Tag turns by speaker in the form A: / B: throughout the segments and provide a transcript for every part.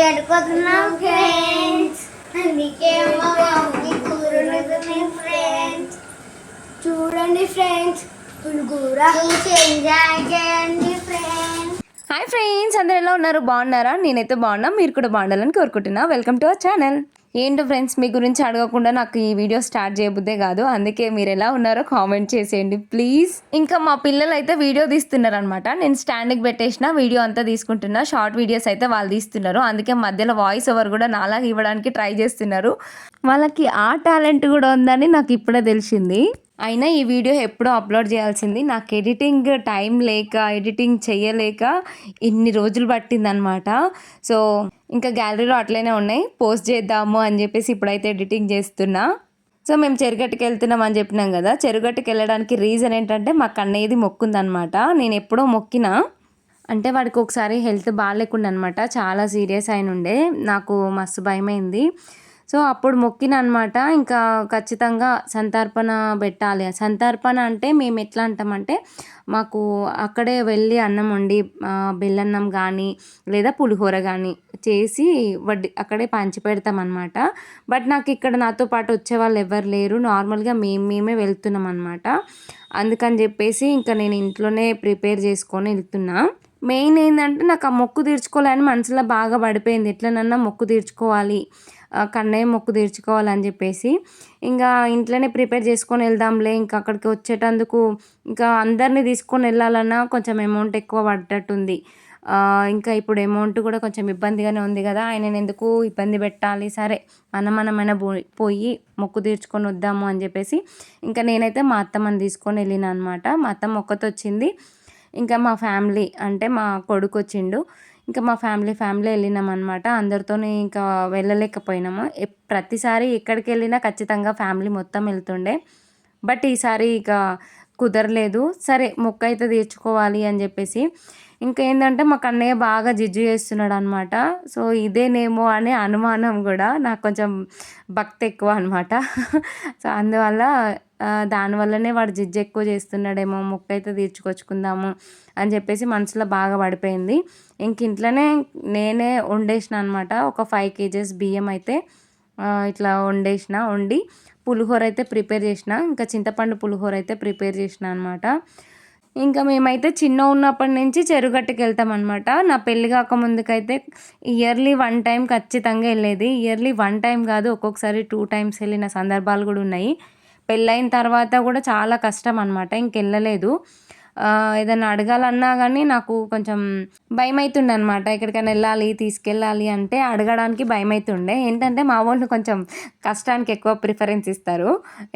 A: వెళ్ళిపోతున్నాం ఫ్రెండ్స్. అందుకే మా మమ్మీ కూరని ఫ్రెండ్స్ చూడండి ఫ్రెండ్స్, పులిగూర ఎంజాయ్ చేయండి ఫ్రెండ్స్.
B: హాయ్ ఫ్రెండ్స్, అందరు ఎలా ఉన్నారు? బాగున్నారా? నేనైతే బాగున్నా, మీరు కూడా బాగుండాలని కోరుకుంటున్నా. Welcome to our channel. ఏంటో ఫ్రెండ్స్, మీ గురించి అడగకుండా నాకు ఈ వీడియో స్టార్ట్ చేయబుద్దే కాదు. అందుకే మీరు ఎలా ఉన్నారో కామెంట్ చేసేయండి ప్లీజ్. ఇంకా మా పిల్లలు అయితే వీడియో తీస్తున్నారు అనమాట. నేను స్టాండ్కి పెట్టేసిన వీడియో అంతా తీసుకుంటున్నా. షార్ట్ వీడియోస్ అయితే వాళ్ళు తీస్తున్నారు. అందుకే మధ్యలో వాయిస్ ఓవర్ కూడా నాలాగా ఇవ్వడానికి ట్రై చేస్తున్నారు. వాళ్ళకి ఆ టాలెంట్ కూడా ఉందని నాకు ఇప్పుడే తెలిసింది. అయినా ఈ వీడియో ఎప్పుడో అప్లోడ్ చేయాల్సింది. నాకు ఎడిటింగ్ టైం లేక, ఎడిటింగ్ చేయలేక ఇన్ని రోజులు పట్టిందనమాట. సో ఇంకా గ్యాలరీలో అట్లనే ఉన్నాయి, పోస్ట్ చేద్దాము అని చెప్పేసి ఇప్పుడైతే ఎడిటింగ్ చేస్తున్నా. సో మేము చెరుగట్టుకి వెళ్తున్నాం అని చెప్పినాం కదా. చెరుగట్టుకి వెళ్ళడానికి రీజన్ ఏంటంటే మా కన్నయ్యది మొక్కుందనమాట. నేను ఎప్పుడో మొక్కినా, అంటే వాడికి ఒకసారి హెల్త్ బాగాలేకుండా అనమాట, చాలా సీరియస్ అయిన ఉండే. నాకు మస్తు భయమైంది. సో అప్పుడు మొక్కిన అనమాట. ఇంకా ఖచ్చితంగా సంతర్పణ పెట్టాలి. సంతర్పణ అంటే మేము ఎట్లా అంటామంటే, మాకు అక్కడే వెళ్ళి అన్నం వండి బెల్లన్నం కానీ లేదా పులిహోర కానీ చేసి అక్కడే పంచి పెడతాం అనమాట. బట్ నాకు ఇక్కడ నాతో పాటు వచ్చే వాళ్ళు ఎవరు లేరు. నార్మల్గా మేమే వెళ్తున్నాం అనమాట. అందుకని చెప్పేసి ఇంకా నేను ఇంట్లోనే ప్రిపేర్ చేసుకొని వెళ్తున్నా. మెయిన్ ఏంటంటే నాకు ఆ మొక్కు తీర్చుకోవాలని మనసులో బాగా పడిపోయింది. ఎట్లనన్నా మొక్కు తీర్చుకోవాలి, కన్నయ్య మొక్కు తీర్చుకోవాలని చెప్పేసి ఇంకా ఇంట్లోనే ప్రిపేర్ చేసుకొని వెళ్దాంలే. ఇంకా అక్కడికి వచ్చేటందుకు ఇంకా అందరినీ తీసుకొని వెళ్ళాలన్నా కొంచెం అమౌంట్ ఎక్కువ పడ్డట్టుంది. ఇంకా ఇప్పుడు అమౌంట్ కూడా కొంచెం ఇబ్బందిగానే ఉంది కదా. ఆయనను ఎందుకు ఇబ్బంది పెట్టాలి, సరే మనమైనా పోయి మొక్కు తీర్చుకొని వద్దాము అని చెప్పేసి ఇంకా నేనైతే మా అత్తమ్మని తీసుకొని వెళ్ళిన అనమాట. మా అత్తమ్మ ఒక్కతో వచ్చింది. ఇంకా మా ఫ్యామిలీ అంటే మా కొడుకు వచ్చిండు. ఇంకా మా ఫ్యామిలీ వెళ్ళినాం అనమాట. అందరితోనే ఇంకా వెళ్ళలేకపోయినాము. ప్రతిసారి ఎక్కడికి వెళ్ళినా ఖచ్చితంగా ఫ్యామిలీ మొత్తం వెళ్తుండే. బట్ ఈసారి ఇక కుదరలేదు. సరే మొక్కు అయితే తీర్చుకోవాలి అని చెప్పేసి ఇంకా ఏంటంటే మా కన్నయ్య బాగా జిజ్జు చేస్తున్నాడు అనమాట. సో ఇదేనేమో అనే అనుమానం కూడా, నాకు కొంచెం భక్తి ఎక్కువ అనమాట. సో అందువల్ల దానివల్లనే వాడు జిజ్జు ఎక్కువ చేస్తున్నాడేమో, మొక్కు అయితే తీర్చుకొచ్చుకుందాము అని చెప్పేసి మనసులో బాగా పడిపోయింది. ఇంక ఇంట్లోనే నేనే వండేసిన అనమాట. ఒక 5 kgs బియ్యం అయితే ఇట్లా వండి పులిహోర అయితే ప్రిపేర్ చేసిన. ఇంకా చింతపండు పులిహోర అయితే ప్రిపేర్ చేసిన అనమాట. ఇంకా మేమైతే చిన్న ఉన్నప్పటి నుంచి చెరుగట్టుకి వెళ్తాం అనమాట. నా పెళ్ళి కాక ముందుకైతే ఇయర్లీ 1 టైం ఖచ్చితంగా వెళ్ళేది. ఇయర్లీ 1 టైం కాదు, ఒక్కొక్కసారి 2 టైమ్స్ వెళ్ళిన సందర్భాలు కూడా ఉన్నాయి. పెళ్ళైన తర్వాత కూడా చాలా కష్టం అనమాట, ఇంకెళ్ళలేదు. ఏదైనా అడగాలన్నా కానీ నాకు కొంచెం భయం అవుతుండే అనమాట. ఎక్కడికైనా తీసుకెళ్ళాలి అంటే అడగడానికి భయం అవుతుండే. ఏంటంటే మా వాళ్ళు కొంచెం కష్టానికి ఎక్కువ ప్రిఫరెన్స్ ఇస్తారు.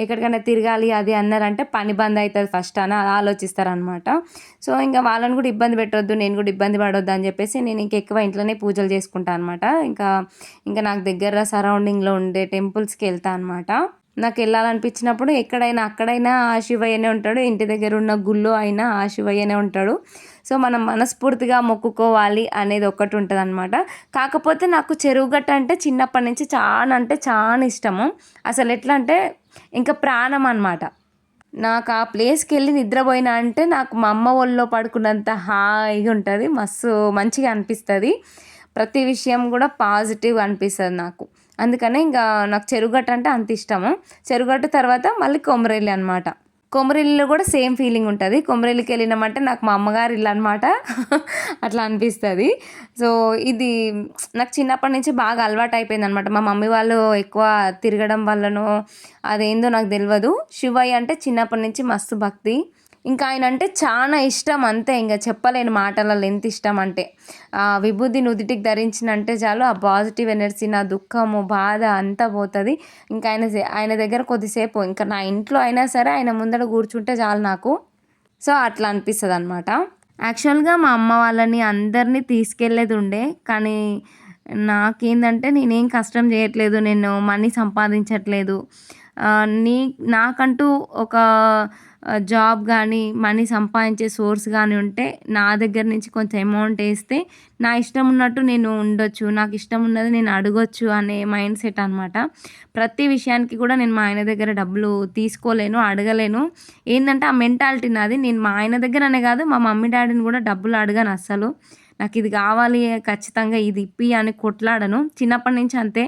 B: ఎక్కడికైనా తిరగాలి అది అన్నారంటే పని బంద్ అవుతుంది ఫస్ట్ అని ఆలోచిస్తారనమాట. సో ఇంకా వాళ్ళని కూడా ఇబ్బంది పెట్టొద్దు, నేను కూడా ఇబ్బంది పడొద్దు అని చెప్పేసి నేను ఎక్కువ ఇంట్లోనే పూజలు చేసుకుంటాను అనమాట. ఇంకా నాకు దగ్గర సరౌండింగ్లో ఉండే టెంపుల్స్కి వెళ్తాను అనమాట. నాకు వెళ్ళాలనిపించినప్పుడు అక్కడైనా ఆ శివయ్యనే ఉంటాడు, ఇంటి దగ్గర ఉన్న గుళ్ళో అయినా ఆ శివయ్యనే ఉంటాడు. సో మనం మనస్ఫూర్తిగా మొక్కుకోవాలి అనేది ఒకటి ఉంటుంది అనమాట. కాకపోతే నాకు చెరువుగట్ట అంటే చిన్నప్పటి నుంచి చాలా ఇష్టము. అసలు ఎట్లా అంటే ఇంకా ప్రాణం అనమాట. నాకు ఆ ప్లేస్కి వెళ్ళి నిద్రపోయినా అంటే నాకు మా అమ్మ ఒళ్ళో పడుకున్నంత హాయిగా ఉంటుంది, మస్తు మంచిగా అనిపిస్తుంది. ప్రతి విషయం కూడా పాజిటివ్గా అనిపిస్తుంది నాకు. అందుకనే ఇంకా నాకు చెరుగట్టు అంటే అంత ఇష్టము. చెరుగట్టు తర్వాత మళ్ళీ కొమరెల్లి అనమాట. కొమరెల్లిలో కూడా సేమ్ ఫీలింగ్ ఉంటుంది. కొమరెల్లికి వెళ్ళినామంటే నాకు మా అమ్మగారు ఇల్లు అనమాట. అట్లా అనిపిస్తుంది. సో ఇది నాకు చిన్నప్పటి నుంచి బాగా అలవాటు అయిపోయింది అనమాట. మా మమ్మీ వాళ్ళు ఎక్కువ తిరగడం వల్లనో అదేందో నాకు తెలియదు, శివయ్య అంటే చిన్నప్పటి నుంచి మస్తు భక్తి. ఇంకా ఆయన అంటే చాలా ఇష్టం, అంతే ఇంకా చెప్పలేని మాటలలో ఎంత ఇష్టం అంటే. విభూది నుదిటికి ధరించినంటే చాలు ఆ పాజిటివ్ ఎనర్జీ, నా దుఃఖము బాధ అంతా పోతుంది. ఇంకా ఆయన దగ్గర కొద్దిసేపు ఇంకా నా ఇంట్లో అయినా సరే ఆయన ముందర కూర్చుంటే చాలు నాకు. సో అట్లా అనిపిస్తుంది అనమాట. యాక్చువల్గా మా అమ్మ వాళ్ళని అందరినీ తీసుకెళ్ళేది ఉండే, కానీ నాకేంటంటే నేనేం కష్టం చేయట్లేదు, నేను మనీ సంపాదించట్లేదు. నాకంటూ ఒక జాబ్ కానీ మనీ సంపాదించే సోర్స్ కానీ ఉంటే నా దగ్గర నుంచి కొంచెం అమౌంట్ వేస్తే నా ఇష్టం ఉన్నట్టు నేను ఉండొచ్చు, నాకు ఇష్టం ఉన్నది నేను అడగొచ్చు అనే మైండ్ సెట్ అనమాట. ప్రతి విషయానికి కూడా నేను మా ఆయన దగ్గర డబ్బులు తీసుకోలేను, అడగలేను. ఏంటంటే ఆ మెంటాలిటీ నాది. నేను మా ఆయన దగ్గర అనే కాదు, మా మమ్మీ డాడీని కూడా డబ్బులు అడగను అస్సలు. నాకు ఇది కావాలి ఖచ్చితంగా ఇది ఇప్పి అని కొట్లాడను. చిన్నప్పటి నుంచి అంతే.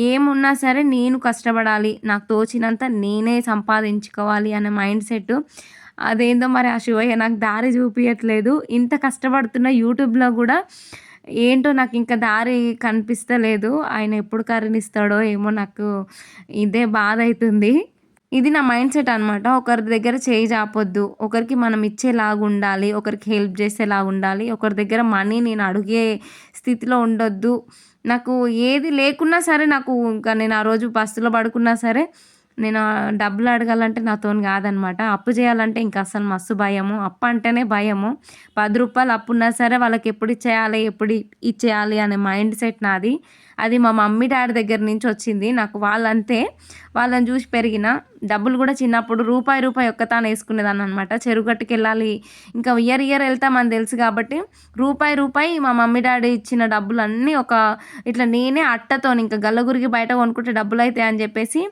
B: ఏమున్నా సరే నేను కష్టపడాలి, నాకు తోచినంత నేనే సంపాదించుకోవాలి అనే మైండ్ సెట్. అదేందో మరి ఆ శివయ్య నాకు దారి చూపియట్లేదు. ఇంత కష్టపడుతున్న యూట్యూబ్లో కూడా ఏంటో నాకు ఇంకా దారి కనిపిస్తలేదు. ఆయన ఎప్పుడు కరుణిస్తాడో ఏమో, నాకు ఇదే బాధ అవుతుంది. ఇది నా మైండ్ సెట్ అనమాట. ఒకరి దగ్గర చేయి చాపొద్దు, ఒకరికి మనం ఇచ్చేలాగా ఉండాలి, ఒకరికి హెల్ప్ చేసేలాగా ఉండాలి, ఒకరి దగ్గర మనీ నేను అడిగే స్థితిలో ఉండొద్దు. నాకు ఏది లేకున్నా సరే, నాకు ఇంకా నేను ఆ రోజు బస్సులో పడుకున్నా సరే నేను డబ్బులు అడగాలంటే నాతోని కాదనమాట. అప్పు చేయాలంటే ఇంకా అసలు మస్తు భయము. అప్పు అంటేనే భయము. 10 రూపాయలు అప్పున్నా సరే వాళ్ళకి ఎప్పుడు ఇచ్చేయాలి, ఎప్పుడు ఇచ్చేయాలి అనే మైండ్ సెట్ నాది. అది మా మమ్మీ డాడీ దగ్గర నుంచి వచ్చింది. నాకు వాళ్ళంతే, వాళ్ళని చూసి పెరిగిన. డబ్బులు కూడా చిన్నప్పుడు రూపాయి ఒక్కతాను వేసుకునేదాన్ని అనమాట. చెరుగట్టుకు వెళ్ళాలి, ఇంకా ఇయర్ వెళ్తామని తెలుసు కాబట్టి రూపాయి మా మమ్మీ డాడీ ఇచ్చిన డబ్బులు అన్నీ ఒక ఇట్లా నేనే అట్టతో ఇంకా గల్లగురికి బయట కొనుక్కుంటే డబ్బులు అవుతాయి అని చెప్పేసి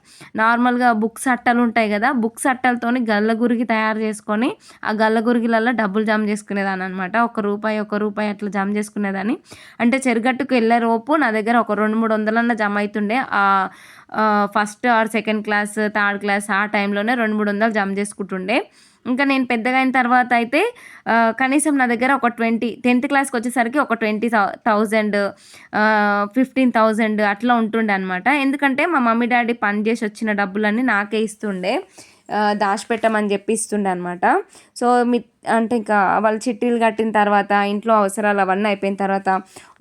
B: నార్మల్గా బుక్స్ అట్టలు ఉంటాయి కదా, బుక్స్ అట్టలతోని గల్లగురికి తయారు చేసుకొని ఆ గల్లగురిగిలలో డబ్బులు జమ చేసుకునేదాన్ని అనమాట. ఒక రూపాయి అట్లా జమ చేసుకునేదాన్ని. అంటే చెరుగట్టుకు వెళ్ళే రోపు నా దగ్గర ఒక 200-300 జమ అవుతుండే. First or second class, third class ఆ టైంలోనే 200-300 జమ చేసుకుంటుండే. ఇంకా నేను పెద్దగా అయిన తర్వాత అయితే కనీసం నా దగ్గర ఒక 10th క్లాస్కి వచ్చేసరికి ఒక 20,000 15,000 అట్లా ఉంటుండే అనమాట. ఎందుకంటే మా మమ్మీ డాడీ పని చేసి వచ్చిన డబ్బులన్నీ నాకే ఇస్తుండే, దాచిపెట్టమని చెప్పి ఇస్తుండే అనమాట. సో అంటే ఇంకా వాళ్ళు చిట్టీలు కట్టిన తర్వాత ఇంట్లో అవసరాలు అవన్నీ అయిపోయిన తర్వాత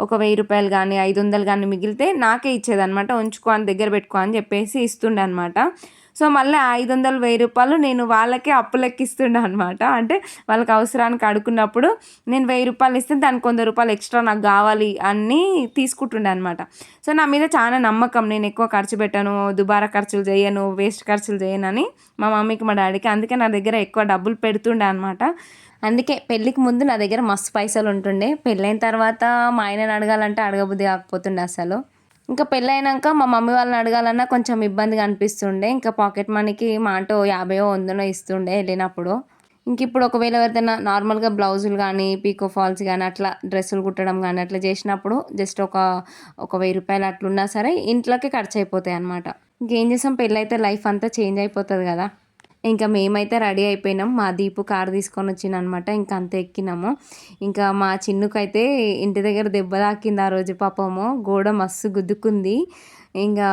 B: ఒక 1000 రూపాయలు కానీ 500 కానీ మిగిలితే నాకే ఇచ్చేదనమాట. ఉంచుకో అని దగ్గర పెట్టుకో అని చెప్పేసి ఇస్తుండే అనమాట. సో మళ్ళీ 500 1000 రూపాయలు నేను వాళ్ళకే అప్పు లెక్కిస్తుండే అనమాట. అంటే వాళ్ళకి అవసరానికి అడుకున్నప్పుడు నేను 1000 రూపాయలు ఇస్తే దానికి 100 రూపాయలు ఎక్స్ట్రా నాకు కావాలి అని తీసుకుంటుండే అనమాట. సో నా మీద చాలా నమ్మకం, నేను ఎక్కువ ఖర్చు పెట్టాను, దుబారా ఖర్చులు చేయను, వేస్ట్ ఖర్చులు చేయనని మా మమ్మీకి మా డాడీకి. అందుకే నా దగ్గర ఎక్కువ డబ్బులు పెడుతుండే అనమాట. అందుకే పెళ్ళికి ముందు నా దగ్గర మస్తు పైసలు ఉంటుండే. పెళ్ళైన తర్వాత మా ఆయనని అడగాలంటే అడగబుద్ధి కాకపోతుండే అసలు. ఇంకా పెళ్ళైనాక మా మమ్మీ వాళ్ళని అడగాలన్నా కొంచెం ఇబ్బందిగా అనిపిస్తుండే. ఇంకా పాకెట్ మనీకి మా అంటూ 50-100 ఇస్తుండే వెళ్ళినప్పుడు. ఇంక ఇప్పుడు ఒకవేళ ఎవరిదైనా నార్మల్గా బ్లౌజులు కానీ, పీకో ఫాల్స్ కానీ, అట్లా డ్రెస్సులు కుట్టడం కానీ అట్లా చేసినప్పుడు జస్ట్ ఒక 1000 రూపాయలు అట్లున్నా సరే ఇంట్లోకి ఖర్చు అయిపోతాయి అనమాట. ఇంకేం చేసాం, పెళ్ళైతే లైఫ్ అంతా చేంజ్ అయిపోతుంది కదా. ఇంకా మేమైతే రెడీ అయిపోయినాం. మా దీపు కారు తీసుకొని వచ్చిందనమాట. ఇంకా అంత ఎక్కినాము. ఇంకా మా చిన్నుకైతే ఇంటి దగ్గర దెబ్బ తాకింది ఆ రోజు. పాపము గోడ మస్తు గుద్దుకుంది. ఇంకా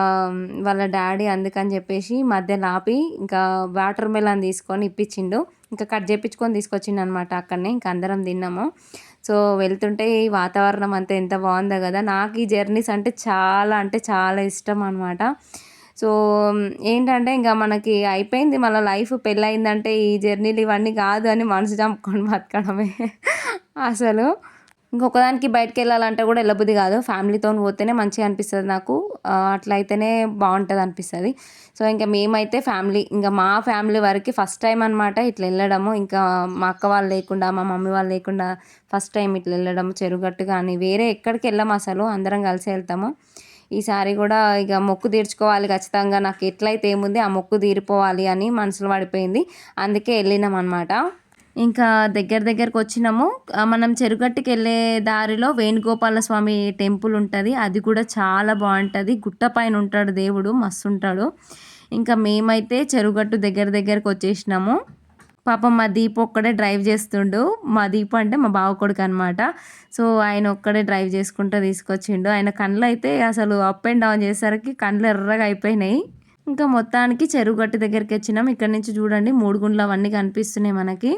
B: వాళ్ళ డాడీ అందుకని చెప్పేసి మధ్యలో ఆపి ఇంకా వాటర్ మెలన్ తీసుకొని ఇప్పించిండు. ఇంకా కట్ చేయించుకొని తీసుకొచ్చిండు అనమాట అక్కడనే. ఇంకా అందరం తిన్నాము. సో వెళ్తుంటే ఈ వాతావరణం అంతా ఎంత బాగుందో కదా. నాకు ఈ జర్నీస్ అంటే చాలా ఇష్టం అనమాట. సో ఏంటంటే ఇంకా మనకి అయిపోయింది మన లైఫ్, పెళ్ళయిందంటే ఈ జర్నీలు ఇవన్నీ కాదు అని మనసు చంపుకొని బతకడమే అసలు. ఇంకొకదానికి బయటకు వెళ్ళాలంటే కూడా వెళ్ళబుద్ధి కాదు, ఫ్యామిలీతో పోతేనే మంచిగా అనిపిస్తుంది నాకు. అట్లా అయితేనే బాగుంటుంది అనిపిస్తుంది. సో ఇంకా మేమైతే ఇంకా మా ఫ్యామిలీ వరకు ఫస్ట్ టైం అనమాట ఇట్లా వెళ్ళడము. ఇంకా మా అక్క వాళ్ళు లేకుండా, మా మమ్మీ వాళ్ళు లేకుండా ఫస్ట్ టైం ఇట్లా వెళ్ళడము. చెరుగట్టు కానీ వేరే ఎక్కడికి వెళ్ళాము అసలు, అందరం కలిసి వెళ్తాము. ఈసారి కూడా ఇక మొక్కు తీర్చుకోవాలి ఖచ్చితంగా, నాకు ఎట్లయితే ఏముంది ఆ మొక్కు తీరిపోవాలి అని మనసులో పడిపోయింది. అందుకే వెళ్ళినాం అనమాట. ఇంకా దగ్గరకు వచ్చినాము. మనం చెరుగట్టుకి వెళ్ళే దారిలో వేణుగోపాల స్వామి టెంపుల్ ఉంటుంది. అది కూడా చాలా బాగుంటుంది. గుట్ట పైన ఉంటాడు దేవుడు, మస్తు ఉంటాడు. ఇంకా మేమైతే చెరుగట్టు దగ్గరకు వచ్చేసినాము. పాపం మా దీపు ఒక్కడే డ్రైవ్ చేస్తుండు. మా దీపు అంటే మా బావ కొడుకు అనమాట. సో ఆయన ఒక్కడే డ్రైవ్ చేసుకుంటూ తీసుకొచ్చిండు. ఆయన కళ్ళు అయితే అసలు అప్ అండ్ డౌన్ చేసేసరికి కళ్ళు ఎర్రగా అయిపోయినాయి. ఇంకా మొత్తానికి చెరుగట్టు దగ్గరికి వచ్చినాం. ఇక్కడ నుంచి చూడండి 3 గుండ్లు అవన్నీ కనిపిస్తున్నాయి మనకి.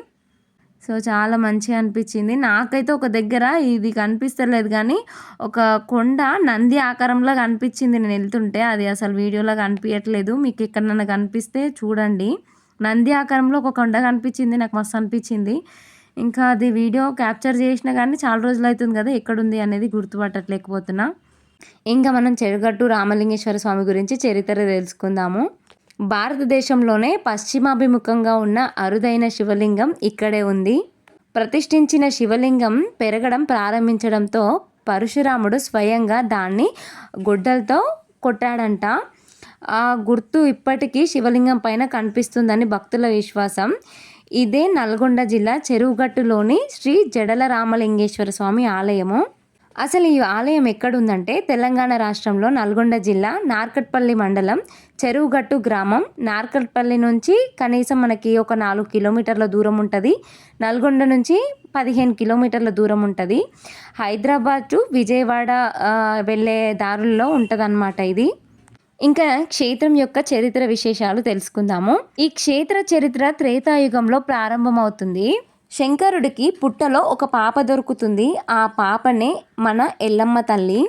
B: సో చాలా మంచిగా అనిపించింది. నాకైతే ఒక దగ్గర ఇది కనిపిస్తలేదు కానీ ఒక కొండ నంది ఆకారంలో కనిపించింది నేను వెళ్తుంటే. అది అసలు వీడియోలో కనిపించట్లేదు. మీకు ఎక్కడన్నా కనిపిస్తే చూడండి. నంది ఆకారంలో ఒక కొండ కనిపించింది, నాకు మస్తు అనిపించింది. ఇంకా అది వీడియో క్యాప్చర్ చేసినా కానీ చాలా రోజులు అవుతుంది కదా, ఎక్కడుంది అనేది గుర్తుపట్టలేకపోతున్నా. ఇంకా మనం చెరుగట్టు రామలింగేశ్వర స్వామి గురించి చరిత్ర తెలుసుకుందాము. భారతదేశంలోనే పశ్చిమాభిముఖంగా ఉన్న అరుదైన శివలింగం ఇక్కడే ఉంది. ప్రతిష్ఠించిన శివలింగం పెరగడం ప్రారంభించడంతో పరశురాముడు స్వయంగా దాన్ని గొడ్డలతో కొట్టాడంట. ఆ గుర్తు ఇప్పటికీ శివలింగం పైన కనిపిస్తుందని భక్తుల విశ్వాసం. ఇదే నల్గొండ జిల్లా చెరువుగట్టులోని శ్రీ జడల రామలింగేశ్వర స్వామి ఆలయము. అసలు ఈ ఆలయం ఎక్కడుందంటే తెలంగాణ రాష్ట్రంలో నల్గొండ జిల్లా నార్కట్పల్లి మండలం చెరువుగట్టు గ్రామం. నార్కట్పల్లి నుంచి కనీసం మనకి ఒక 4 కిలోమీటర్ల దూరం ఉంటుంది. నల్గొండ నుంచి 15 కిలోమీటర్ల దూరం ఉంటుంది. హైదరాబాద్ టు విజయవాడ వెళ్ళే దారుల్లో ఉంటుందన్నమాట ఇది. ఇంకా క్షేత్రం యొక్క చరిత్ర విశేషాలు తెలుసుకుందాము. ఈ క్షేత్ర చరిత్ర త్రేతాయుగంలో ప్రారంభమవుతుంది. శంకరుడికి పుట్టలో ఒక పాప దొరుకుతుంది. ఆ పాపనే మన ఎల్లమ్మ తల్లి.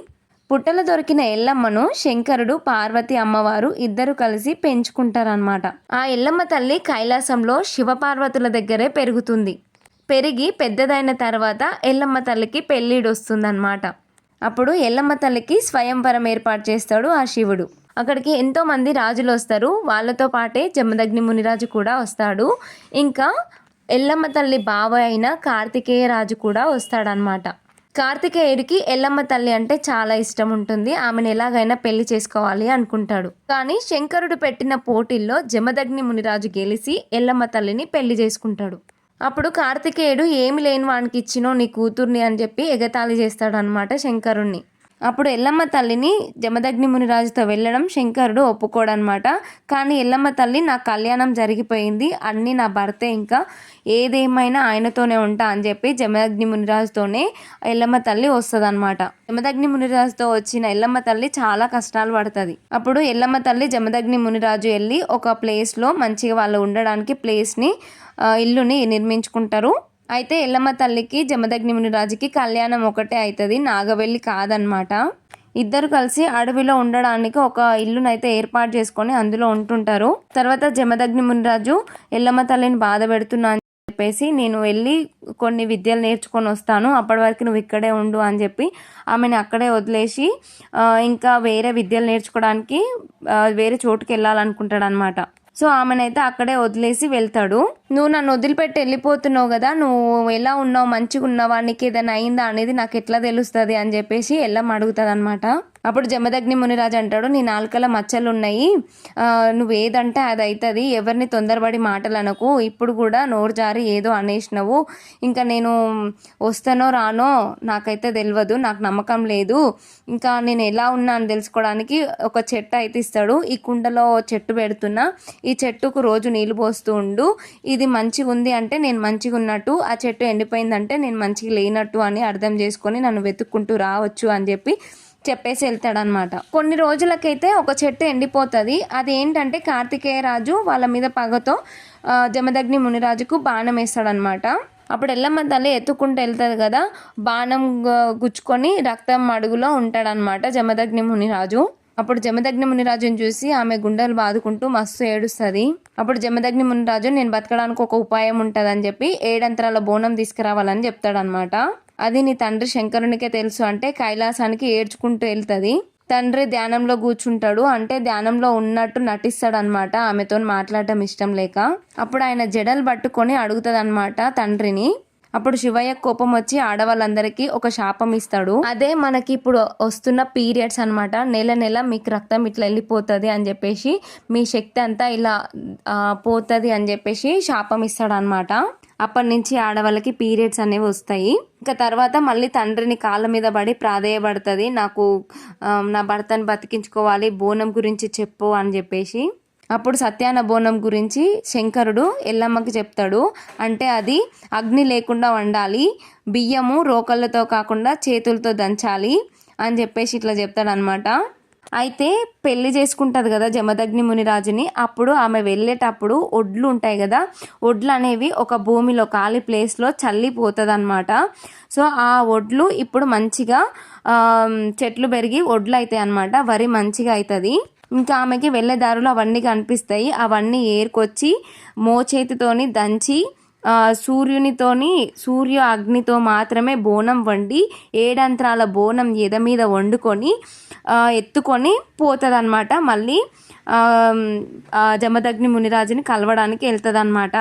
B: పుట్టలో దొరికిన ఎల్లమ్మను శంకరుడు, పార్వతి అమ్మవారు ఇద్దరు కలిసి పెంచుకుంటారనమాట. ఆ ఎల్లమ్మ తల్లి కైలాసంలో శివపార్వతుల దగ్గరే పెరుగుతుంది. పెరిగి పెద్దదైన తర్వాత ఎల్లమ్మ తల్లికి పెళ్ళిడు వస్తుందన్నమాట. అప్పుడు ఎల్లమ్మ తల్లికి స్వయంవరం ఏర్పాటు చేస్తాడు ఆ శివుడు. అక్కడికి ఎంతోమంది రాజులు వస్తారు. వాళ్ళతో పాటే జమదగ్ని మునిరాజు కూడా వస్తాడు. ఇంకా ఎల్లమ్మ తల్లి బావ అయిన కార్తికేయ రాజు కూడా వస్తాడనమాట. కార్తికేయుడికి ఎల్లమ్మ తల్లి అంటే చాలా ఇష్టం ఉంటుంది. ఆమెను ఎలాగైనా పెళ్లి చేసుకోవాలి అనుకుంటాడు. కానీ శంకరుడు పెట్టిన పోటీల్లో జమదగ్ని మునిరాజు గెలిచి ఎల్లమ్మ తల్లిని పెళ్లి చేసుకుంటాడు. అప్పుడు కార్తికేయుడు ఏమి లేని వానికి ఇచ్చినో నీ కూతుర్ని అని చెప్పి ఎగతాళి చేస్తాడు అనమాట శంకరుణ్ణి. అప్పుడు ఎల్లమ్మ తల్లిని జమదగ్ని మునిరాజుతో వెళ్ళడం శంకరుడు ఒప్పుకోడనమాట. కానీ ఎల్లమ్మ తల్లి నా కళ్యాణం జరిగిపోయింది, అన్నీ నా భర్తే, ఇంకా ఏదేమైనా ఆయనతోనే ఉంటా అని చెప్పి జమదగ్ని మునిరాజుతోనే ఎల్లమ్మ తల్లి వస్తుందన్నమాట. జమదగ్ని మునిరాజుతో వచ్చిన ఎల్లమ్మ తల్లి చాలా కష్టాలు పడుతుంది. అప్పుడు ఎల్లమ్మ తల్లి జమదగ్ని మునిరాజు వెళ్ళి ఒక ప్లేస్లో మంచిగా వాళ్ళు ఉండడానికి ప్లేస్ని ఇల్లుని నిర్మించుకుంటారు. అయితే ఎల్లమ్మ తల్లికి జమదగ్ని మునిరాజుకి కళ్యాణం ఒకటే అవుతుంది, నాగవెల్లి కాదనమాట. ఇద్దరు కలిసి అడవిలో ఉండడానికి ఒక ఇల్లునైతే ఏర్పాటు చేసుకొని అందులో ఉంటుంటారు. తర్వాత జమదగ్ని మునిరాజు ఎల్లమ్మ తల్లిని బాధ పెడుతున్నా అని చెప్పేసి నేను వెళ్ళి కొన్ని విద్యలు నేర్చుకొని వస్తాను, అప్పటి వరకు నువ్వు ఇక్కడే ఉండు అని చెప్పి ఆమెను అక్కడే వదిలేసి ఇంకా వేరే విద్యలు నేర్చుకోవడానికి వేరే చోటుకి వెళ్ళాలనుకుంటాడు అనమాట. సో ఆమెనైతే అక్కడే వదిలేసి వెళ్తాడు. నువ్వు నన్ను వదిలిపెట్టి వెళ్ళిపోతున్నావు కదా, నువ్వు ఎలా ఉన్నావు, మంచిగా ఉన్నావా, నీకు ఏదైనా అయిందా అనేది నాకు ఎట్లా తెలుస్తుంది అని చెప్పేసి ఎల్లమ్మ అడుగుతుంది అనమాట. అప్పుడు జమదగ్ని మునిరాజు అంటాడు, నీ నాలుకల మచ్చలు ఉన్నాయి, నువ్వు ఏదంటే అది అవుతుంది, ఎవరిని తొందరపడి మాటలు అనకు, ఇప్పుడు కూడా నోరు జారి ఏదో అనేసినవు, ఇంకా నేను వస్తానో రానో నాకైతే తెలియదు, నాకు నమ్మకం లేదు, ఇంకా నేను ఎలా ఉన్నా అని తెలుసుకోవడానికి ఒక చెట్టు అయితే ఇస్తాడు. ఈ కుండలో చెట్టు పెడుతున్నా, ఈ చెట్టుకు రోజు నీళ్ళు పోస్తూ ఉండు, ఇది మంచిగా ఉంది అంటే నేను మంచిగా ఉన్నట్టు, ఆ చెట్టు ఎండిపోయిందంటే నేను మంచిగా లేనట్టు అని అర్థం చేసుకొని నన్ను వెతుక్కుంటూ రావచ్చు అని చెప్పేసి వెళ్తాడనమాట. కొన్ని రోజులకైతే ఒక చెట్టు ఎండిపోతుంది. అది ఏంటంటే కార్తికేయ రాజు వాళ్ళ మీద పగతో జమదగ్ని మునిరాజుకు బాణం వేస్తాడనమాట. అప్పుడు ఎల్లమ్మ తల్లి ఎత్తుకుంటూ వెళ్తుంది కదా, బాణం గుచ్చుకొని రక్తం అడుగులో ఉంటాడనమాట జమదగ్ని మునిరాజు. అప్పుడు జమదగ్ని మునిరాజుని చూసి ఆమె గుండెలు బాదుకుంటూ మస్తు ఏడుస్తుంది. అప్పుడు జమదగ్ని మునిరాజు నేను బతకడానికి ఒక ఉపాయం ఉంటుంది అని చెప్పి 7 అంతరాల బోనం తీసుకురావాలని చెప్తాడనమాట. అది నీ తండ్రి శంకరునికే తెలుసు అంటే కైలాసానికి ఏడ్చుకుంటూ వెళ్తుంది. తండ్రి ధ్యానంలో కూర్చుంటాడు, అంటే ధ్యానంలో ఉన్నట్టు నటిస్తాడు అనమాట, ఆమెతో మాట్లాడటం ఇష్టం లేక. అప్పుడు ఆయన జడలు పట్టుకొని అడుగుతుంది అనమాట తండ్రిని. అప్పుడు శివయ్య కోపం వచ్చి ఆడవాళ్ళందరికీ ఒక శాపం ఇస్తాడు. అదే మనకి ఇప్పుడు వస్తున్న పీరియడ్స్ అనమాట, నెల నెల మీకు రక్తం ఇట్లా వెళ్ళిపోతుంది అని చెప్పేసి, మీ శక్తి అంతా ఇలా పోతుంది అని చెప్పేసి శాపం ఇస్తాడు అనమాట. అప్పటి నుంచి ఆడవాళ్ళకి పీరియడ్స్ అనేవి వస్తాయి. ఇంకా తర్వాత మళ్ళీ తండ్రిని కాళ్ళ మీద పడి ప్రాధేయపడుతుంది, నాకు నా భర్తను బతికించుకోవాలి, బోనం గురించి చెప్పు అని చెప్పేసి. అప్పుడు సత్యాన బోనం గురించి శంకరుడు ఎల్లమ్మకి చెప్తాడు. అంటే అది అగ్ని లేకుండా వండాలి, బియ్యము రోకళ్ళతో కాకుండా చేతులతో దంచాలి అని చెప్పేసి ఇట్లా చెప్తాడనమాట. అయితే పెళ్లి చేసుకుంటుంది కదా జమదగ్ని మునిరాజుని. అప్పుడు ఆమె వెళ్ళేటప్పుడు ఒడ్లు ఉంటాయి కదా, ఒడ్లు అనేవి ఒక భూమిలో ఖాళీ ప్లేస్లో చల్లిపోతుంది అనమాట. సో ఆ ఒడ్లు ఇప్పుడు మంచిగా చెట్లు పెరిగి ఒడ్లు అవుతాయి అనమాట, వరి మంచిగా అవుతుంది. ఇంకా ఆమెకి వెళ్ళే దారులు అవన్నీ కనిపిస్తాయి. అవన్నీ ఏరుకొచ్చి మోచేతితోని దంచి సూర్య అగ్నితో మాత్రమే బోనం వండి 7 అంతరాల బోనం ఎద మీద వండుకొని ఎత్తుకొని పోతుంది అనమాట. మళ్ళీ జమదగ్ని మునిరాజుని కలవడానికి వెళ్తుంది అనమాట.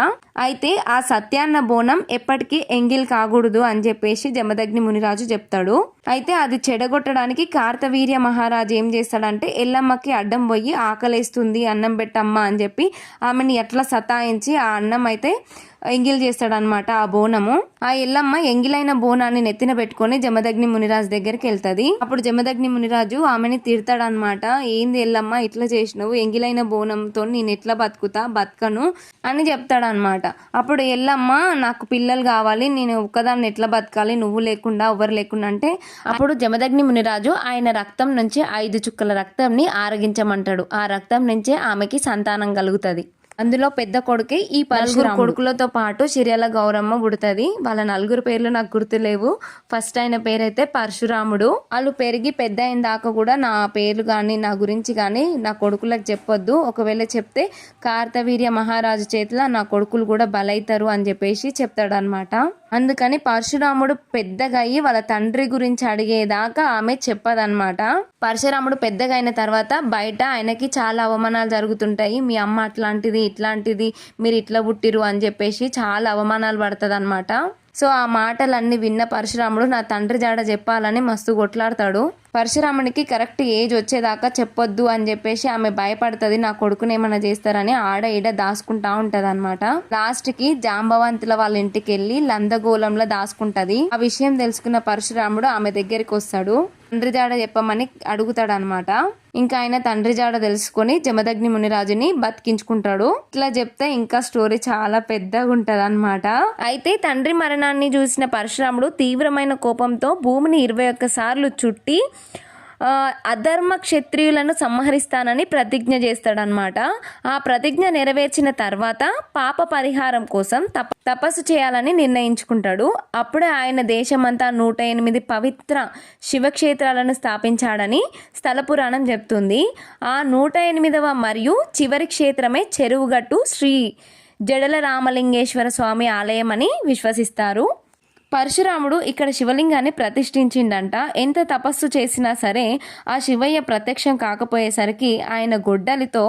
B: అయితే ఆ సత్యాన్న బోనం ఎప్పటికీ ఎంగిల్ కాకూడదు అని చెప్పేసి జమదగ్ని మునిరాజు చెప్తాడు. అయితే అది చెడగొట్టడానికి కార్తవీర్య మహారాజు ఏం చేస్తాడంటే ఎల్లమ్మకి అడ్డం పోయి ఆకలేస్తుంది అన్నం పెట్టమ్మా అని చెప్పి ఆమెని ఎట్లా సతాయించి ఆ అన్నం అయితే ఎంగిల్ చేస్తాడనమాట ఆ బోనము. ఆ ఎల్లమ్మ ఎంగిలైన బోనాన్ని నెత్తిన పెట్టుకొని జమదగ్ని మునిరాజు దగ్గరికి వెళ్తుంది. అప్పుడు జమదగ్ని మునిరాజు ఆమెని తిడతాడనమాట. ఏంది ఎల్లమ్మ ఇట్లా చేసినావు, ఎంగిలైన బోనంతో నేను ఎట్లా బతకను అని చెప్తాడనమాట. అప్పుడు ఎల్లమ్మ నాకు పిల్లలు కావాలి, నేను ఒక్కదాన్ని ఎట్లా బతకాలి నువ్వు లేకుండా ఎవరు లేకుండా అంటే అప్పుడు జమదగ్ని మునిరాజు ఆయన రక్తం నుంచి 5 చుక్కల రక్తంని ఆరగించమంటాడు. ఆ రక్తం నుంచే ఆమెకి సంతానం కలుగుతుంది. అందులో పెద్ద కొడుకే ఈ 4 కొడుకులతో పాటు సిరియాల గౌరమ్మ పుడుతుంది. వాళ్ళ 4 పేర్లు నాకు గుర్తులేవు. ఫస్ట్ అయిన పేరైతే పరశురాముడు. వాళ్ళు పెరిగి పెద్ద అయిన దాకా కూడా నా పేర్లు కానీ నా గురించి కానీ నా కొడుకులకు చెప్పొద్దు, ఒకవేళ చెప్తే కార్తవీర్య మహారాజు చేతిలో నా కొడుకులు కూడా బలైతారు అని చెప్పేసి చెప్తాడనమాట. అందుకని పరశురాముడు పెద్దగా అయ్యి వాళ్ళ తండ్రి గురించి అడిగేదాకా ఆమె చెప్పదనమాట. పరశురాముడు పెద్దగా అయిన తర్వాత బయట ఆయనకి చాలా అవమానాలు జరుగుతుంటాయి. మీ అమ్మ అట్లాంటిది ఇట్లాంటిది, మీరు ఇట్లా పుట్టిరు అని చెప్పేసి చాలా అవమానాలు పడుతుంది అనమాట. సో ఆ మాటలన్నీ విన్న పరశురాముడు నా తండ్రి జాడ చెప్పాలని మస్తు కొట్లాడతాడు. పరశురామునికి కరెక్ట్ ఏజ్ వచ్చేదాకా చెప్పొద్దు అని చెప్పేసి ఆమె భయపడుతుంది, నా కొడుకుని ఏమైనా చేస్తారని ఆడ ఈడ దాచుకుంటా ఉంటది అనమాట. లాస్ట్ కి జాంబవంతుల వాళ్ళ ఇంటికి వెళ్ళి లందగోళంలో దాచుకుంటది. ఆ విషయం తెలుసుకున్న పరశురాముడు ఆమె దగ్గరికి వస్తాడు. తండ్రి జాడ చెప్పమని అడుగుతాడు అనమాట. ఇంకా ఆయన తండ్రి జాడ తెలుసుకొని జమదగ్ని మునిరాజుని బతికించుకుంటాడు. ఇట్లా చెప్తే ఇంకా స్టోరీ చాలా పెద్దగా ఉంటది అనమాట. అయితే తండ్రి మరణాన్ని చూసిన పరశురాముడు తీవ్రమైన కోపంతో భూమిని 21 సార్లు చుట్టి అధర్మ క్షత్రియులను సంహరిస్తానని ప్రతిజ్ఞ చేస్తాడనమాట. ఆ ప్రతిజ్ఞ నెరవేర్చిన తర్వాత పాప పరిహారం కోసం తపస్సు చేయాలని నిర్ణయించుకుంటాడు. అప్పుడే ఆయన దేశమంతా 108 పవిత్ర శివక్షేత్రాలను స్థాపించాడని స్థల పురాణం చెప్తుంది. ఆ 108వ మరియు చివరి క్షేత్రమే చెరువుగట్టు శ్రీ జడల రామలింగేశ్వర స్వామి ఆలయం అని విశ్వసిస్తారు. పరశురాముడు ఇక్కడ శివలింగాన్ని ప్రతిష్ఠించిండంట. ఎంత తపస్సు చేసినా సరే ఆ శివయ్య ప్రత్యక్షం కాకపోయేసరికి ఆయన గొడ్డలితో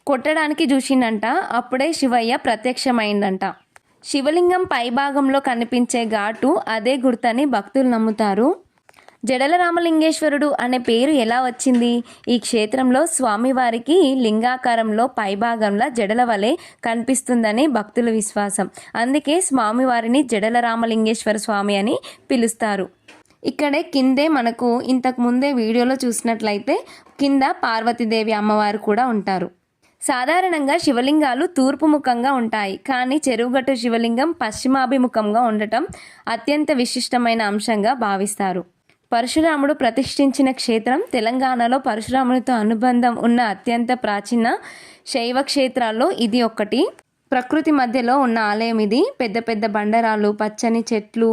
B: కొట్టడానికి చూసిండంట. అప్పుడే శివయ్య ప్రత్యక్షమైందంట. శివలింగం పైభాగంలో కనిపించే ఘాటు అదే గుర్తని భక్తులు నమ్ముతారు. జడల రామలింగేశ్వరుడు అనే పేరు ఎలా వచ్చింది? ఈ క్షేత్రంలో స్వామివారికి లింగాకారంలో పైభాగంలో జడల వలె కనిపిస్తుందని భక్తుల విశ్వాసం. అందుకే స్వామివారిని జడల రామలింగేశ్వర స్వామి అని పిలుస్తారు. ఇక్కడే కిందే మనకు ఇంతకు ముందే వీడియోలో చూసినట్లయితే కింద పార్వతీదేవి అమ్మవారు కూడా ఉంటారు. సాధారణంగా శివలింగాలు తూర్పు ముఖంగా ఉంటాయి, కానీ చెరువుగట్టు శివలింగం పశ్చిమాభిముఖంగా ఉండటం అత్యంత విశిష్టమైన అంశంగా భావిస్తారు. పరశురాముడు ప్రతిష్ఠించిన క్షేత్రం తెలంగాణలో పరశురామునితో అనుబంధం ఉన్న అత్యంత ప్రాచీన శైవ క్షేత్రాల్లో ఇది ఒకటి. ప్రకృతి మధ్యలో ఉన్న ఆలయం ఇది. పెద్ద పెద్ద బండరాలు, పచ్చని చెట్లు,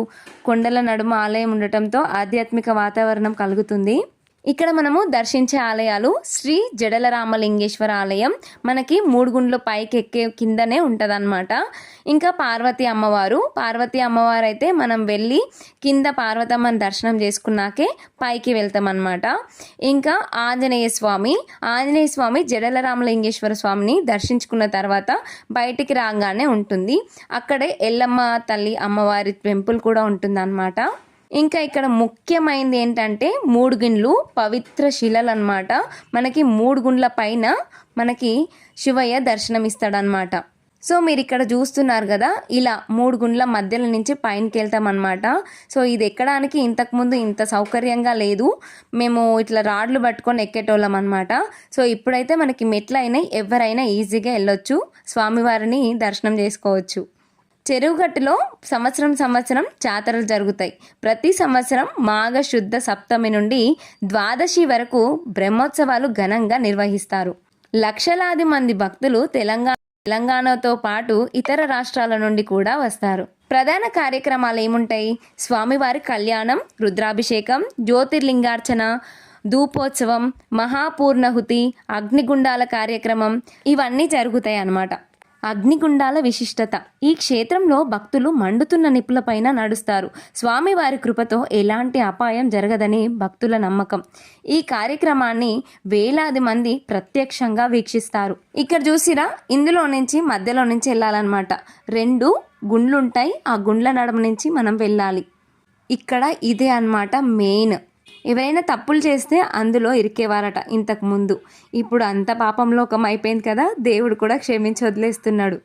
B: కొండల నడుమ ఆలయం ఉండటంతో ఆధ్యాత్మిక వాతావరణం కలుగుతుంది. ఇక్కడ మనము దర్శించే ఆలయాలు శ్రీ జడల రామలింగేశ్వర ఆలయం మనకి 3 గుండ్లు పైకి ఎక్కే కిందనే ఉంటదన్నమాట. ఇంకా పార్వతీ అమ్మవారు అయితే మనం వెళ్ళి కింద పార్వతమ్మని దర్శనం చేసుకున్నాకే పైకి వెళ్తామన్నమాట. ఇంకా ఆంజనేయ స్వామి జడల రామలింగేశ్వర స్వామిని దర్శించుకున్న తర్వాత బయటికి రాగానే ఉంటుంది. అక్కడే ఎల్లమ్మ తల్లి అమ్మవారి టెంపుల్ కూడా ఉంటుందన్నమాట. ఇంకా ఇక్కడ ముఖ్యమైనది ఏంటంటే 3 గుండ్లు పవిత్ర శిలలు అనమాట. మనకి 3 గుండ్ల పైన మనకి శివయ్య దర్శనం ఇస్తాడనమాట. సో మీరు ఇక్కడ చూస్తున్నారు కదా, ఇలా 3 గుండ్ల మధ్యలో నుంచి పైనకి వెళ్తామన్నమాట. సో ఇది ఎక్కడానికి ఇంతకుముందు ఇంత సౌకర్యంగా లేదు, మేము ఇట్లా రాడ్లు పట్టుకొని ఎక్కేటోళ్ళం అనమాట. సో ఇప్పుడైతే మనకి మెట్లు అయినాయి, ఎవరైనా ఈజీగా వెళ్ళొచ్చు, స్వామివారిని దర్శనం చేసుకోవచ్చు. చెరువుగట్టులో సంవత్సరం జాతరలు జరుగుతాయి. ప్రతి సంవత్సరం మాఘ శుద్ధ సప్తమి నుండి ద్వాదశి వరకు బ్రహ్మోత్సవాలు ఘనంగా నిర్వహిస్తారు. లక్షలాది మంది భక్తులు తెలంగాణతో పాటు ఇతర రాష్ట్రాల నుండి కూడా వస్తారు. ప్రధాన కార్యక్రమాలు ఏముంటాయి? స్వామివారి కళ్యాణం, రుద్రాభిషేకం, జ్యోతిర్లింగార్చన, ధూపోత్సవం, మహాపూర్ణహుతి, అగ్నిగుండాల కార్యక్రమం ఇవన్నీ జరుగుతాయి అన్నమాట. అగ్నిగుండాల విశిష్టత. ఈ క్షేత్రంలో భక్తులు మండుతున్న నిప్పులపైన నడుస్తారు. స్వామివారి కృపతో ఎలాంటి అపాయం జరగదని భక్తుల నమ్మకం. ఈ కార్యక్రమాన్ని వేలాది మంది ప్రత్యక్షంగా వీక్షిస్తారు. ఇక్కడ చూసిరా, ఇందులో నుంచి మధ్యలో నుంచి వెళ్ళాలన్నమాట. 2 గుండ్లుంటాయి. ఆ గుండ్ల నడుమ నుంచి మనం వెళ్ళాలి. ఇక్కడ ఇదే అన్నమాట మెయిన్. ఎవరైనా తప్పులు చేస్తే అందులో ఇరికేవారట ఇంతకు ముందు. ఇప్పుడు అంత పాపంలోకం అయిపోయింది కదా, దేవుడు కూడా క్షమించి వదిలేస్తున్నాడు.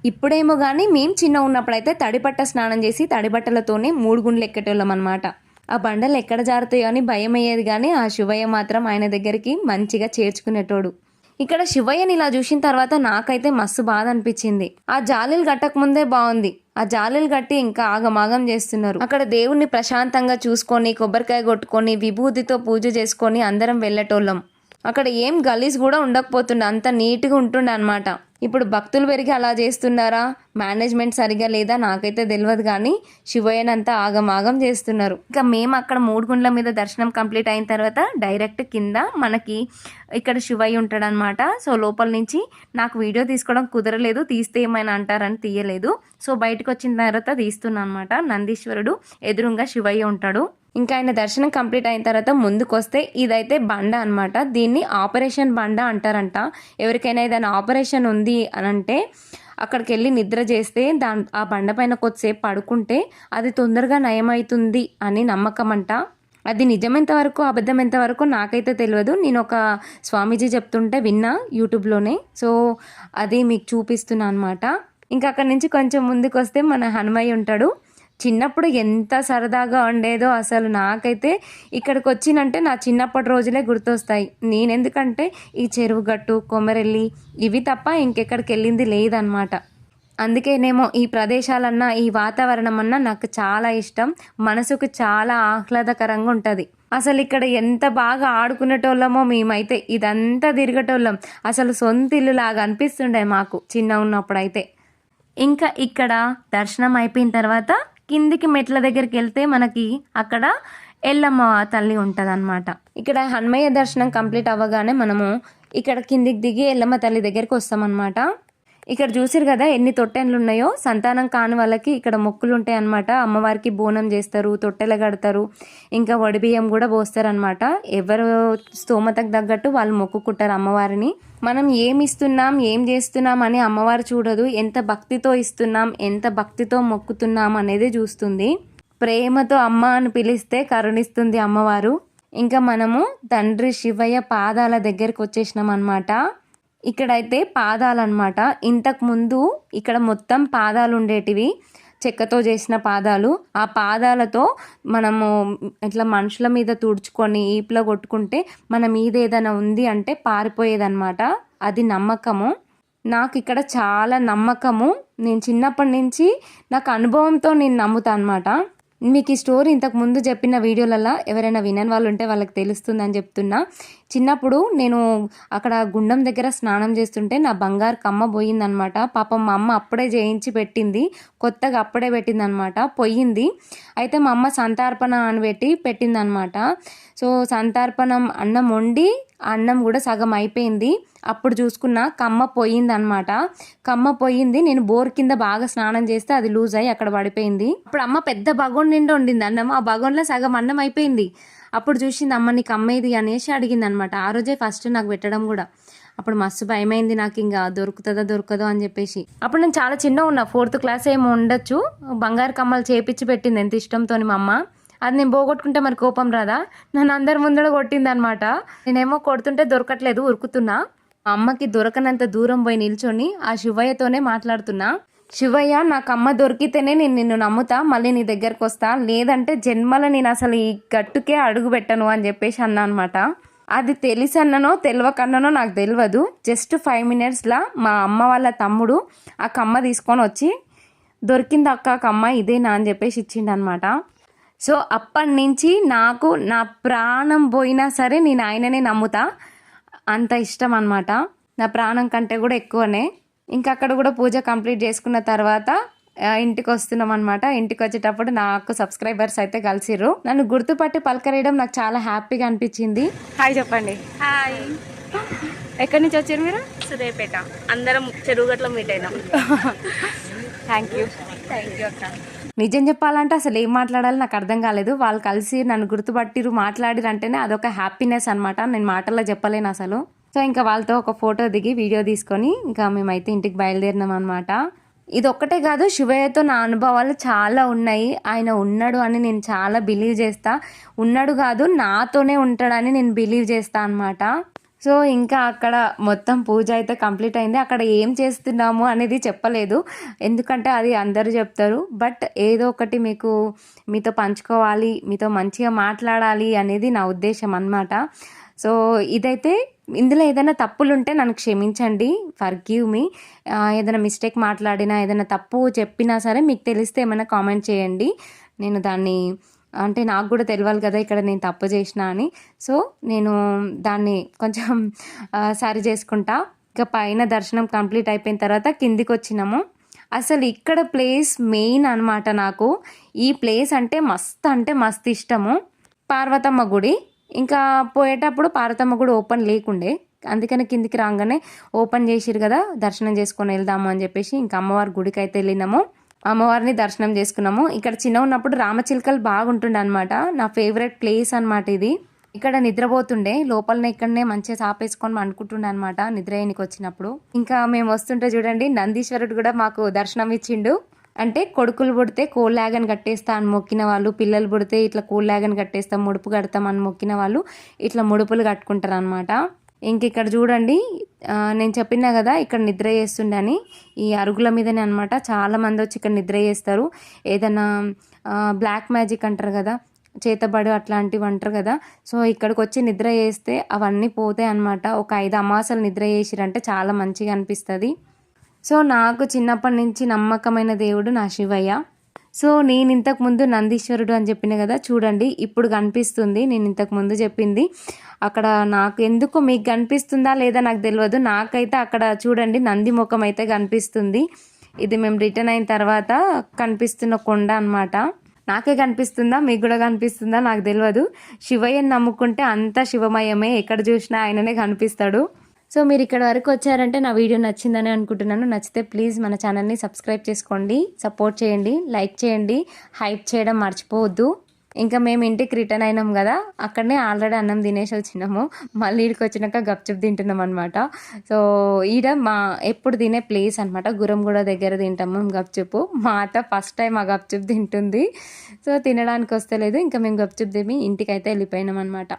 B: ఇప్పుడేమో కానీ మేము చిన్న ఉన్నప్పుడైతే తడిబట్ట స్నానం చేసి తడిబట్టలతోనే 3 గుండ్లు ఎక్కేటోళ్ళం అనమాట. ఆ బండలు ఎక్కడ జారుతాయో అని భయం అయ్యేది, కానీ ఆ శివయ్య మాత్రం ఆయన దగ్గరికి మంచిగా చేర్చుకునేటోడు. ఇక్కడ శివయ్యని ఇలా చూసిన తర్వాత నాకైతే మస్తు బాధ అనిపించింది. ఆ జాలీలు కట్టక ముందే బాగుంది, ఆ జాలీలు కట్టి ఇంకా ఆగమాగం చేస్తున్నారు. అక్కడ దేవుణ్ణి ప్రశాంతంగా చూసుకొని కొబ్బరికాయ కొట్టుకొని విభూతితో పూజ చేసుకొని అందరం వెళ్ళేటోళ్ళం. అక్కడ ఏం గలీజ్ కూడా ఉండకపోతుండే, అంత నీట్గా ఉంటుండే అనమాట. ఇప్పుడు భక్తులు పెరిగి అలా చేస్తున్నారా, మేనేజ్మెంట్ సరిగా లేదా నాకైతే తెలియదు, కానీ శివయ్యనంతా ఆగమాగం చేస్తున్నారు. ఇంకా మేము అక్కడ 3 గుండ్ల మీద దర్శనం కంప్లీట్ అయిన తర్వాత డైరెక్ట్ కింద మనకి ఇక్కడ శివయ్య ఉంటాడనమాట. సో లోపల నుంచి నాకు వీడియో తీసుకోవడం కుదరలేదు, తీస్తే ఏమైనా అంటారని తీయలేదు. సో బయటకు వచ్చిన తర్వాత తీస్తున్నాను అనమాట. నందీశ్వరుడు ఎదురుగా శివయ్య ఉంటాడు. ఇంకా ఆయన దర్శనం కంప్లీట్ అయిన తర్వాత ముందుకు వస్తే ఇదైతే బండ అనమాట. దీన్ని ఆపరేషన్ బండ అంటారంట. ఎవరికైనా ఏదైనా ఆపరేషన్ ఉంది అని అంటే అక్కడికి వెళ్ళి నిద్ర చేస్తే ఆ బండ పైన కొద్దిసేపు పడుకుంటే అది తొందరగా నయమవుతుంది అని నమ్మకం అంట. అది నిజమెంత వరకు అబద్ధం ఎంతవరకు నాకైతే తెలియదు. నేను ఒక స్వామీజీ చెప్తుంటే విన్నా యూట్యూబ్లోనే. సో అది మీకు చూపిస్తున్నా అనమాట. ఇంకా అక్కడి నుంచి కొంచెం ముందుకు వస్తే మన హనుమయ్య ఉంటాడు. చిన్నప్పుడు ఎంత సరదాగా ఉండేదో అసలు. నాకైతే ఇక్కడికి వచ్చినంటే నా చిన్నప్పటి రోజులే గుర్తొస్తాయి. నేనెందుకంటే ఈ చెరువు గట్టు, కొమరెల్లి ఇవి తప్ప ఇంకెక్కడికి వెళ్ళింది లేదనమాట. అందుకేనేమో ఈ ప్రదేశాలన్నా ఈ వాతావరణం అన్నా నాకు చాలా ఇష్టం. మనసుకు చాలా ఆహ్లాదకరంగా ఉంటుంది. అసలు ఇక్కడ ఎంత బాగా ఆడుకునేటోళ్ళమో మేమైతే. ఇదంతా తిరిగేటోళ్ళం. అసలు సొంత ఇల్లు లాగా అనిపిస్తుండే మాకు చిన్న ఉన్నప్పుడు అయితే. ఇంకా ఇక్కడ దర్శనం అయిపోయిన తర్వాత కిందికి మెట్ల దగ్గరికి వెళ్తే మనకి అక్కడ ఎల్లమ్మ తల్లి ఉంటుంది అనమాట. ఇక్కడ హనుమయ్య దర్శనం కంప్లీట్ అవ్వగానే మనము ఇక్కడ కిందికి దిగి ఎల్లమ్మ తల్లి దగ్గరికి వస్తామన్నమాట. ఇక్కడ చూసిరు కదా ఎన్ని తొట్టెన్లు ఉన్నాయో. సంతానం కాని వాళ్ళకి ఇక్కడ మొక్కులు ఉంటాయి అనమాట. అమ్మవారికి బోనం చేస్తారు, తొట్టెలు కడతారు, ఇంకా వడిబియ్యం కూడా పోస్తారు అనమాట. ఎవరు స్తోమతకు తగ్గట్టు వాళ్ళు మొక్కుకుంటారు అమ్మవారిని. మనం ఏమి ఇస్తున్నాం, ఏం చేస్తున్నాం అని అమ్మవారు చూడదు. ఎంత భక్తితో ఇస్తున్నాం, ఎంత భక్తితో మొక్కుతున్నాం అనేది చూస్తుంది. ప్రేమతో అమ్మ అని పిలిస్తే కరుణిస్తుంది అమ్మవారు. ఇంకా మనము తండ్రి శివయ్య పాదాల దగ్గరికి వచ్చేసినాం అనమాట. ఇక్కడైతే పాదాలన్నమాట. ఇంతకు ముందు ఇక్కడ మొత్తం పాదాలు ఉండేటివి, చెక్కతో చేసిన పాదాలు. ఆ పాదాలతో మనము ఇట్లా మనుషుల మీద తుడుచుకొని ఈపులో కొట్టుకుంటే మన మీద ఏదైనా ఉంది అంటే పారిపోయేదన్నమాట. అది నమ్మకము. నాకు ఇక్కడ చాలా నమ్మకము. నేను చిన్నప్పటి నుంచి నాకు అనుభవంతో నేను నమ్ముతాను అనమాట. మీకు ఈ స్టోరీ ఇంతకు ముందు చెప్పిన వీడియోలలో ఎవరైనా వినని వాళ్ళు ఉంటే వాళ్ళకి తెలుస్తుందని చెప్తున్నా. చిన్నప్పుడు నేను అక్కడ గుండం దగ్గర స్నానం చేస్తుంటే నా బంగారు కమ్మ పోయిందనమాట. పాపం మా అమ్మ అప్పుడే చేయించి పెట్టింది, కొత్తగా అప్పుడే పెట్టిందనమాట. పోయింది. అయితే మా అమ్మ సంతార్పణ అని పెట్టిందనమాట. సో సంతార్పణం అన్నం వండి అన్నం కూడా సగం అయిపోయింది. అప్పుడు చూసుకున్న కమ్మ పోయిందనమాట. కమ్మ పోయింది. నేను బోర్ కింద బాగా స్నానం చేస్తే అది లూజ్ అయ్యి అక్కడ పడిపోయింది. అప్పుడు అమ్మ పెద్ద బగోన్ నిండా వండింది అన్నం. ఆ బగోన్లో సగం అన్నం అయిపోయింది. అప్పుడు చూసింది అమ్మ నీకు అమ్మేది అనేసి అడిగింది అనమాట. ఆ రోజే ఫస్ట్ నాకు పెట్టడం కూడా. అప్పుడు మస్తు భయమైంది నాకు, ఇంకా దొరకదో అని చెప్పేసి. అప్పుడు నేను చాలా చిన్న ఉన్నా, 4th క్లాస్ ఏమో ఉండొచ్చు. బంగారు కమ్మలు చేపించి పెట్టింది ఎంత ఇష్టంతో మా అమ్మ. అది నేను పోగొట్టుకుంటే మరి కోపం రాదా? నన్ను అందరి ముందర కొట్టింది అనమాట. నేనేమో కొడుతుంటే దొరకట్లేదు, ఉరుకుతున్నా. మా అమ్మకి దొరకనంత దూరం పోయి నిల్చొని ఆ శివయ్యతోనే మాట్లాడుతున్నా. శివయ్య నాకు అమ్మ దొరికితేనే నేను నిన్ను నమ్ముతా, మళ్ళీ నీ దగ్గరకు వస్తా, లేదంటే జన్మలో నేను అసలు ఈ గట్టుకే అడుగు పెట్టను అని చెప్పేసి అన్నా అనమాట. అది తెలిసన్ననో తెలియకన్ననో నాకు తెలియదు. జస్ట్ 5 minutesలా మా అమ్మ వాళ్ళ తమ్ముడు ఆ కమ్మ తీసుకొని వచ్చి దొరికింది అక్క కమ్మ ఇదేనా అని చెప్పేసి ఇచ్చిండనమాట. సో అప్పటి నుంచి నాకు నా ప్రాణం పోయినా సరే నేను ఆయననే నమ్ముతా, అంత ఇష్టం అనమాట. నా ప్రాణం కంటే కూడా ఎక్కువనే. ఇంకా అక్కడ కూడా పూజ కంప్లీట్ చేసుకున్న తర్వాత ఇంటికి వస్తున్నాం అనమాట. ఇంటికి వచ్చేటప్పుడు నాకు సబ్స్క్రైబర్స్ అయితే కలిసిర్రు. నన్ను గుర్తుపట్టి పలకరేయడం నాకు చాలా హ్యాపీగా అనిపించింది. హాయ్ చెప్పండి.
A: హాయ్.
B: ఎక్కడి నుంచి వచ్చారు మీరు?
C: సురేపేట. అందరం చెరువుగట్లో మీట్ అయినాం.
B: థ్యాంక్ యూ
C: అక్క.
B: నిజం చెప్పాలంటే అసలు ఏం మాట్లాడాలో నాకు అర్థం కాలేదు. వాళ్ళు కలిసి నన్ను గుర్తుపట్టిరు, మాట్లాడిరు అంటేనే అదొక హ్యాపీనెస్ అనమాట. నేను మాటల్లో చెప్పలేను అసలు. సో ఇంకా వాళ్ళతో ఒక ఫోటో దిగి వీడియో తీసుకొని ఇంకా మేమైతే ఇంటికి బయలుదేరినాం అనమాట. ఇది ఒక్కటే కాదు, శివయ్యతో నా అనుభవాలు చాలా ఉన్నాయి. ఆయన ఉన్నాడు అని నేను చాలా బిలీవ్ చేస్తా. ఉన్నాడు కాదు, నాతోనే ఉంటాడని నేను బిలీవ్ చేస్తా అనమాట. సో ఇంకా అక్కడ మొత్తం పూజ అయితే కంప్లీట్ అయింది. అక్కడ ఏం చేస్తున్నాము అనేది చెప్పలేదు, ఎందుకంటే అది అందరూ చెప్తారు. బట్ ఏదో ఒకటి మీతో పంచుకోవాలి, మీతో మంచిగా మాట్లాడాలి అనేది నా ఉద్దేశం అన్నమాట. సో ఇదైతే ఇందులో ఏదైనా తప్పులు ఉంటే నన్ను క్షమించండి, ఫర్గివ్ మీ. ఏదైనా మిస్టేక్ మాట్లాడినా, ఏదైనా తప్పు చెప్పినా సరే మీకు తెలిస్తే ఏమైనా కామెంట్ చేయండి. నేను దాన్ని అంటే నాకు కూడా తెలియాలి కదా ఇక్కడ నేను తప్పు చేసిన అని. సో నేను దాన్ని కొంచెం సరి చేసుకుంటా. ఇక పైన దర్శనం కంప్లీట్ అయిపోయిన తర్వాత కిందికి వచ్చినాము. అసలు ఇక్కడ ప్లేస్ మెయిన్ అనమాట. నాకు ఈ ప్లేస్ అంటే మస్తు ఇష్టము. పార్వతమ్మ గుడి. ఇంకా పోయేటప్పుడు పార్వతమ్మ గుడి ఓపెన్ లేకుండే, అందుకని కిందికి రాగానే ఓపెన్ చేసిరు కదా, దర్శనం చేసుకొని వెళ్దాము అని చెప్పేసి ఇంకా అమ్మవారి గుడికి అయితే వెళ్ళినాము. అమ్మవారిని దర్శనం చేసుకున్నాము. ఇక్కడ చిన్న ఉన్నప్పుడు రామచిలుకలు బాగుంటుండే అనమాట. నా ఫేవరెట్ ప్లేస్ అనమాట ఇది. ఇక్కడ నిద్రపోతుండే లోపలనే, ఇక్కడనే మంచిగా చాపేసుకొని అనుకుంటుండే అనమాట నిద్రయ్యనికి వచ్చినప్పుడు. ఇంకా మేము వస్తుంటే చూడండి, నందీశ్వరుడు కూడా మాకు దర్శనం ఇచ్చిండు. అంటే కొడుకులు పుడితే కోళ్ళాగని కట్టేస్తా అని మొక్కిన వాళ్ళు, పిల్లలు పుడితే ఇట్లా కోళ్ళాగని కట్టేస్తాం, ముడుపు కడతాం అని మొక్కిన వాళ్ళు ఇట్లా ముడుపులు కట్టుకుంటారు అనమాట. ఇంక ఇక్కడ చూడండి, నేను చెప్పినా కదా ఇక్కడ నిద్ర చేస్తుండని, ఈ అరుగుల మీదనే అనమాట. చాలామంది వచ్చి ఇక్కడ నిద్ర చేస్తారు. ఏదైనా బ్లాక్ మ్యాజిక్ అంటారు కదా, చేతబడు అట్లాంటివి అంటారు కదా. సో ఇక్కడికి వచ్చి నిద్ర చేస్తే అవన్నీ పోతాయి అనమాట. ఒక 5 అమాసాలు నిద్ర చేసిరంటే చాలా మంచిగా అనిపిస్తుంది. సో నాకు చిన్నప్పటి నుంచి నమ్మకమైన దేవుడు నా శివయ్య. సో నేను ఇంతకుముందు నందీశ్వరుడు అని చెప్పిన కదా, చూడండి ఇప్పుడు కనిపిస్తుంది. నేను ఇంతకుముందు చెప్పింది అక్కడ నాకు ఎందుకు, మీకు కనిపిస్తుందా లేదా నాకు తెలియదు, నాకైతే అక్కడ చూడండి నంది ముఖం అయితే కనిపిస్తుంది. ఇది మేము రిటర్న్ అయిన తర్వాత కనిపిస్తున్న కొండ అనమాట. నాకే కనిపిస్తుందా, మీకు కూడా కనిపిస్తుందా నాకు తెలియదు. శివయ్యని నమ్ముకుంటే అంతా శివమయమే, ఎక్కడ చూసినా ఆయననే కనిపిస్తాడు. సో మీరు ఇక్కడ వరకు వచ్చారంటే నా వీడియో నచ్చిందని అనుకుంటున్నాను. నచ్చితే ప్లీజ్ మన ఛానల్ని సబ్స్క్రైబ్ చేసుకోండి, సపోర్ట్ చేయండి, లైక్ చేయండి, హైప్ చేయడం మర్చిపోవద్దు. ఇంకా మేము ఇంటికి రిటర్న్ అయినాం కదా, అక్కడనే ఆల్రెడీ అన్నం తినేసి వచ్చినాము. మళ్ళీ ఇక్కడికి వచ్చినాక గప్చుప్ తింటున్నాం అనమాట. సో ఈడ మా ఎప్పుడు తినే ప్లేస్ అనమాట. గురంగూడ దగ్గర తింటాము గప్చుప్. మా అత్త ఫస్ట్ టైం ఆ గప్చుప్ తింటుంది. సో తినడానికి వస్తలేదు, ఇంకా మేము గప్చుప్ తిని ఇంటికి అయితే వెళ్ళిపోయినాం అనమాట.